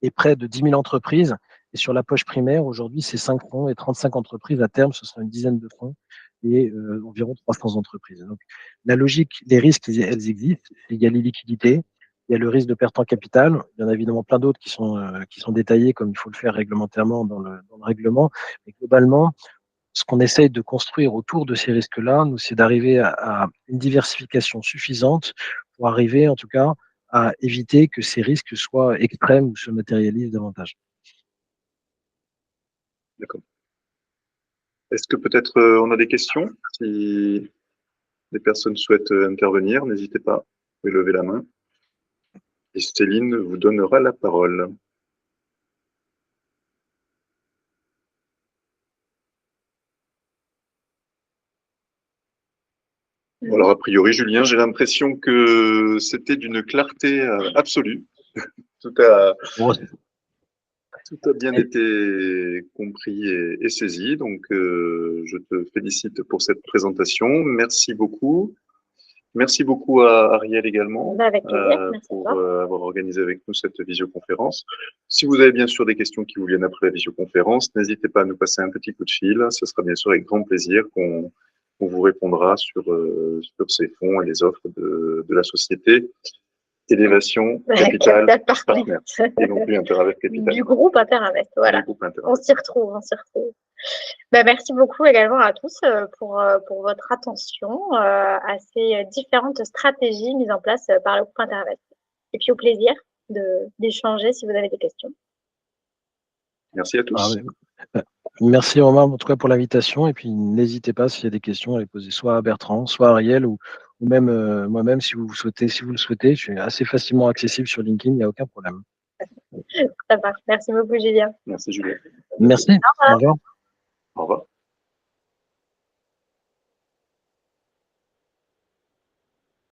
10 000 entreprises. Et sur la poche primaire, aujourd'hui, c'est 5 fonds et 35 entreprises. À terme, ce sera une dizaine de fonds et environ 300 entreprises. Donc, la logique, les risques, elles existent. Il y a les liquidités, il y a le risque de perte en capital. Il y en a évidemment plein d'autres qui sont détaillés comme il faut le faire réglementairement dans le règlement. Mais globalement, ce qu'on essaye de construire autour de ces risques-là, nous, c'est d'arriver à une diversification suffisante pour arriver, en tout cas, à éviter que ces risques soient extrêmes ou se matérialisent davantage. D'accord. Est-ce que peut-être on a des questions? Si... des personnes souhaitent intervenir, n'hésitez pas, vous pouvez lever la main. Et Céline vous donnera la parole. Bon, alors, a priori, Julien, j'ai l'impression que c'était d'une clarté absolue. Tout a bien été compris et saisi. Donc, je te félicite pour cette présentation. Merci beaucoup. Merci beaucoup à Ariel également pour avoir organisé avec nous cette visioconférence. Si vous avez bien sûr des questions qui vous viennent après la visioconférence, n'hésitez pas à nous passer un petit coup de fil. Ce sera bien sûr avec grand plaisir qu'on vous répondra sur ces fonds et les offres de la société Élévation Capital Partners et non plus Interavest Capital. Du groupe Interavest, voilà. On s'y retrouve, merci beaucoup également à tous pour votre attention à ces différentes stratégies mises en place par le groupe Interavest. Et puis au plaisir d'échanger si vous avez des questions. Merci à tous. Merci Romain en tout cas pour l'invitation et puis n'hésitez pas s'il y a des questions à les poser soit à Bertrand, soit à Ariel ou même moi-même si vous le souhaitez. Je suis assez facilement accessible sur LinkedIn, il n'y a aucun problème. Ça marche. Merci beaucoup Julien. Merci Julien. Merci. Au revoir. Au revoir.